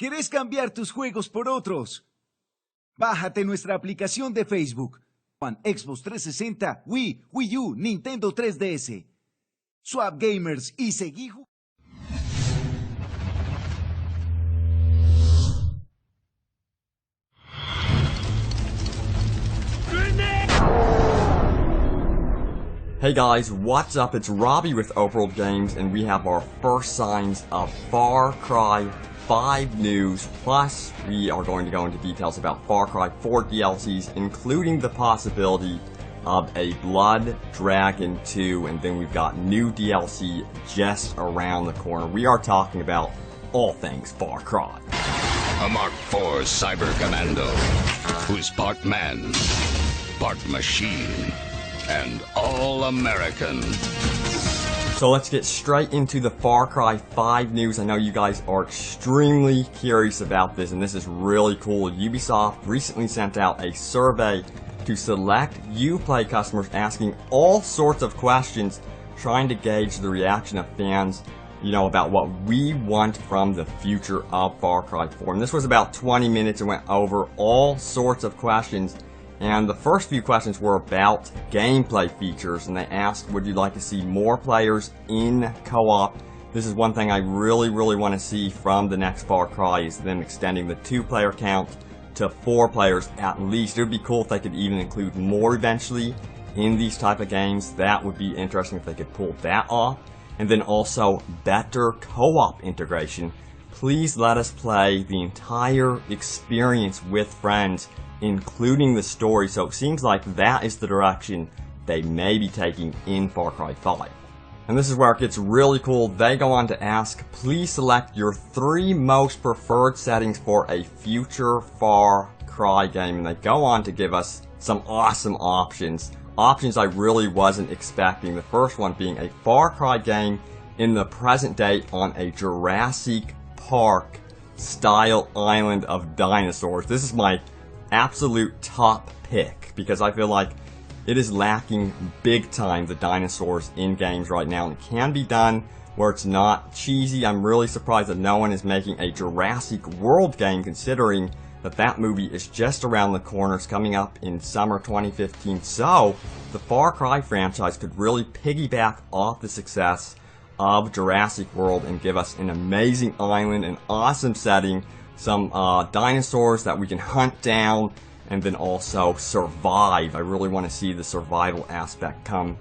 ¿Querés cambiar tus juegos por otros? Bájate nuestra aplicación de Facebook. One, Xbox 360, Wii, Wii U, Nintendo 3DS. Swap Gamers y seguí jugando. Hey guys, what's up? It's Robbie with Overworld Games, and we have our first signs of Far Cry 5 news, plus we are going to go into details about Far Cry 4 DLCs, including the possibility of a Blood Dragon 2, and then we've got new DLC just around the corner. We are talking about all things Far Cry. A Mark IV Cyber Commando, who's part man, part machine, and all-American. So let's get straight into the Far Cry 5 news. I know you guys are extremely curious about this, and this is really cool. Ubisoft recently sent out a survey to select Uplay customers, asking all sorts of questions, trying to gauge the reaction of fans, you know, about what we want from the future of Far Cry 4. And this was about 20 minutes and went over all sorts of questions. And the first few questions were about gameplay features, and they asked, would you like to see more players in co-op? This is one thing I really want to see from the next Far Cry, is them extending the 2-player count to 4 players at least. It would be cool if they could even include more eventually in these type of games. That would be interesting if they could pull that off. And then also better co-op integration. Please let us play the entire experience with friends, including the story. So it seems like that is the direction they may be taking in Far Cry 5. And this is where it gets really cool. They go on to ask, please select your 3 most preferred settings for a future Far Cry game. And they go on to give us some awesome options. Options I really wasn't expecting. The first one being a Far Cry game in the present day on a Jurassic Park style island of dinosaurs. This is my absolute top pick, because I feel like it is lacking big time the dinosaurs in games right now, and it can be done where it's not cheesy. I'm really surprised that no one is making a Jurassic World game, considering that that movie is just around the corner. It's coming up in summer 2015, so the Far Cry franchise could really piggyback off the success of Jurassic World and give us an amazing island, an awesome setting, some dinosaurs that we can hunt down, and then also survive. I really want to see the survival aspect come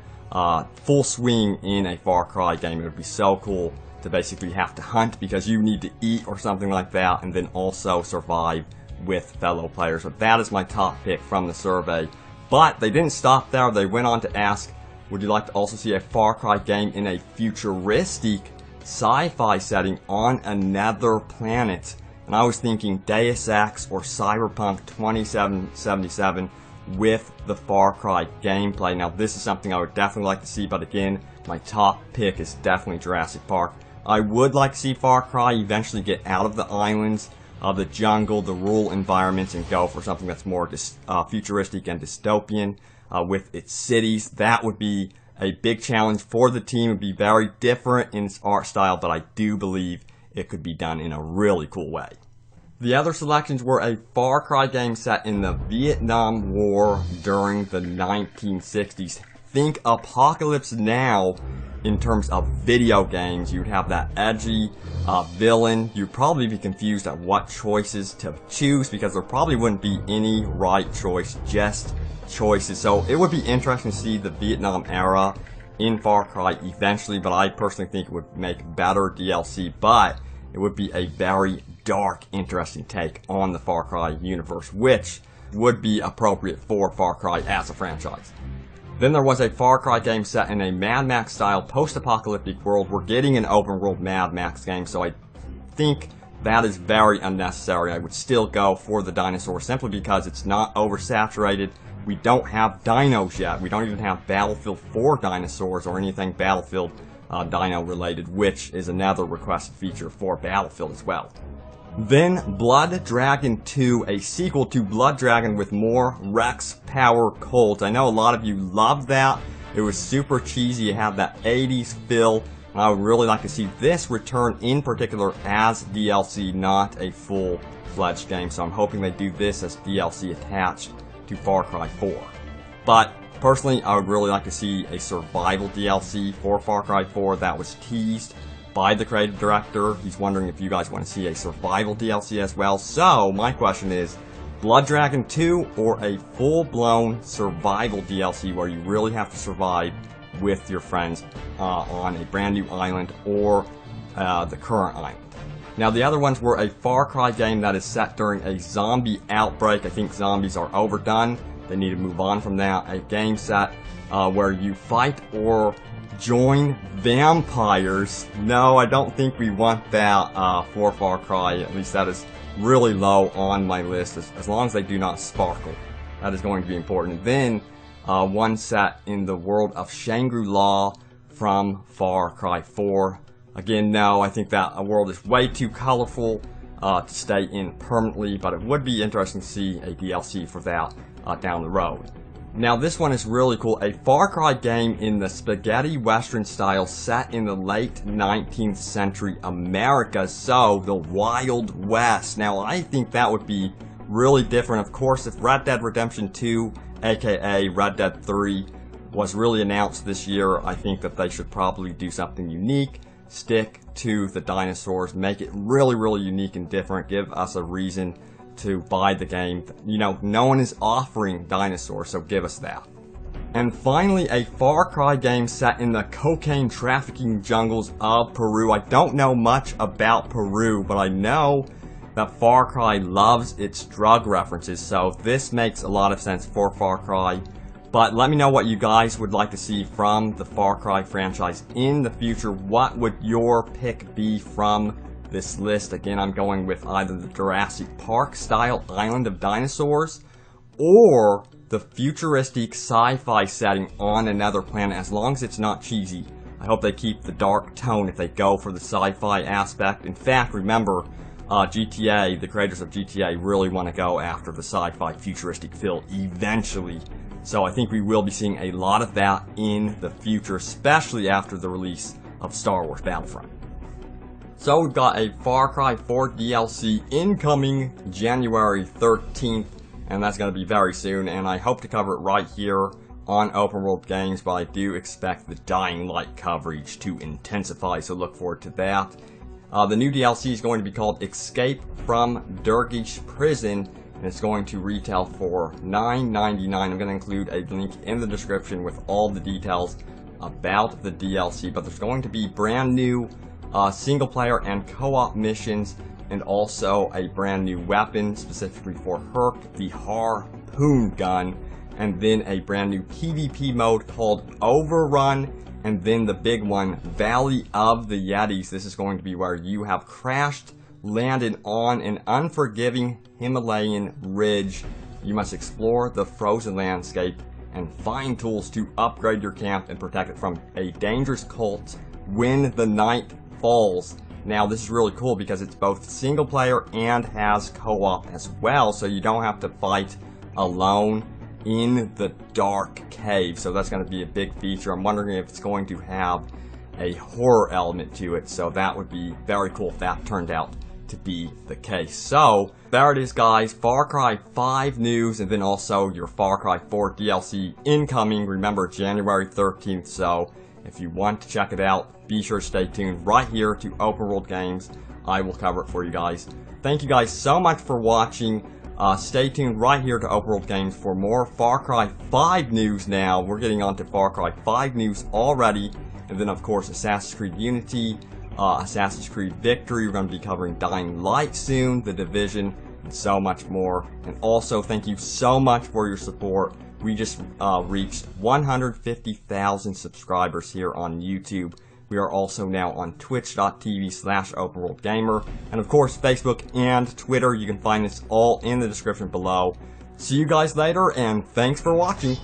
full swing in a Far Cry game. It would be so cool to basically have to hunt because you need to eat or something like that, and then also survive with fellow players. So that is my top pick from the survey. But they didn't stop there. They went on to ask, would you like to also see a Far Cry game in a futuristic sci-fi setting on another planet? And I was thinking Deus Ex or Cyberpunk 2077 with the Far Cry gameplay. Now this is something I would definitely like to see, but again, my top pick is definitely Jurassic Park. I would like to see Far Cry eventually get out of the islands, the jungle, the rural environments, and go for something that's more futuristic and dystopian with its cities. That would be a big challenge for the team. It would be very different in its art style, but I do believe it could be done in a really cool way. The other selections were a Far Cry game set in the Vietnam War during the 1960s. Think Apocalypse Now in terms of video games. You'd have that edgy villain. You'd probably be confused at what choices to choose, because there probably wouldn't be any right choice, just choices. So it would be interesting to see the Vietnam era in Far Cry eventually, but I personally think it would make better DLC, but it would be a very dark, interesting take on the Far Cry universe, which would be appropriate for Far Cry as a franchise. Then there was a Far Cry game set in a Mad Max style post-apocalyptic world. We're getting an open world Mad Max game, so I think that is very unnecessary. I would still go for the dinosaurs simply because it's not oversaturated. We don't have dinos yet. We don't even have Battlefield 4 dinosaurs or anything Battlefield dino related, which is another requested feature for Battlefield as well. Then Blood Dragon 2, a sequel to Blood Dragon with more Rex Power Colt. I know a lot of you loved that. It was super cheesy. You had that 80s feel And I would really like to see this return in particular as DLC, not a full-fledged game. So I'm hoping they do this as DLC attached to Far Cry 4. But personally, I would really like to see a survival DLC for Far Cry 4 that was teased by the creative director. He's wondering if you guys want to see a survival DLC as well. So my question is, Blood Dragon 2 or a full-blown survival DLC where you really have to survive with your friends on a brand new island or the current island. Now the other ones were a Far Cry game that is set during a zombie outbreak. I think zombies are overdone. They need to move on from that. A game set where you fight or join vampires. No, I don't think we want that for Far Cry. At least that is really low on my list, as long as they do not sparkle. That is going to be important. Then one set in the world of Shangri-La from Far Cry 4. Again, no, I think that world is way too colorful to stay in permanently, but it would be interesting to see a DLC for that down the road. Now this one is really cool, a Far Cry game in the spaghetti western style set in the late 19th century America, so the Wild West. Now I think that would be really different. Of course, if Red Dead Redemption 2, aka Red Dead 3, was really announced this year, I think that they should probably do something unique, stick to the dinosaurs, make it really, really unique and different, give us a reason to buy the game. You know, no one is offering dinosaurs, so give us that. And finally, a Far Cry game set in the cocaine trafficking jungles of Peru. I don't know much about Peru, but I know that Far Cry loves its drug references, so this makes a lot of sense for Far Cry. But let me know what you guys would like to see from the Far Cry franchise in the future. What would your pick be from this list? Again, I'm going with either the Jurassic Park style Island of Dinosaurs or the futuristic sci-fi setting on another planet, as long as it's not cheesy. I hope they keep the dark tone if they go for the sci-fi aspect. In fact, remember, GTA, the creators of GTA, really want to go after the sci-fi futuristic feel eventually. So I think we will be seeing a lot of that in the future, especially after the release of Star Wars Battlefront. So we've got a Far Cry 4 DLC incoming January 13th, and that's going to be very soon, and I hope to cover it right here on Open World Games, but I do expect the Dying Light coverage to intensify, so look forward to that. The new DLC is going to be called Escape from Durgish Prison, and it's going to retail for $9.99. I'm going to include a link in the description with all the details about the DLC, but there's going to be brand new single player and co-op missions, and also a brand new weapon specifically for Herc, the Harpoon Gun, and then a brand new PvP mode called Overrun, and then the big one, Valley of the Yetis. This is going to be where you have crashed landed on an unforgiving Himalayan ridge. You must explore the frozen landscape and find tools to upgrade your camp and protect it from a dangerous cult when the night falls. Now this is really cool because it's both single player and has co-op as well, so you don't have to fight alone in the dark cave. So that's going to be a big feature. I'm wondering if it's going to have a horror element to it, so that would be very cool if that turned out to be the case. So there it is, guys, Far Cry 5 news, and then also your Far Cry 4 DLC incoming, remember, January 13th, so if you want to check it out, be sure to stay tuned right here to Open World Games. I will cover it for you guys. Thank you guys so much for watching. Stay tuned right here to Open World Games for more Far Cry 5 news now. We're getting on to Far Cry 5 news already. And then, of course, Assassin's Creed Unity, Assassin's Creed Victory. We're going to be covering Dying Light soon, The Division, and so much more. And also, thank you so much for your support. We just reached 150,000 subscribers here on YouTube. We are also now on twitch.tv/openworldgamer. And of course, Facebook and Twitter. You can find this all in the description below. See you guys later, and thanks for watching.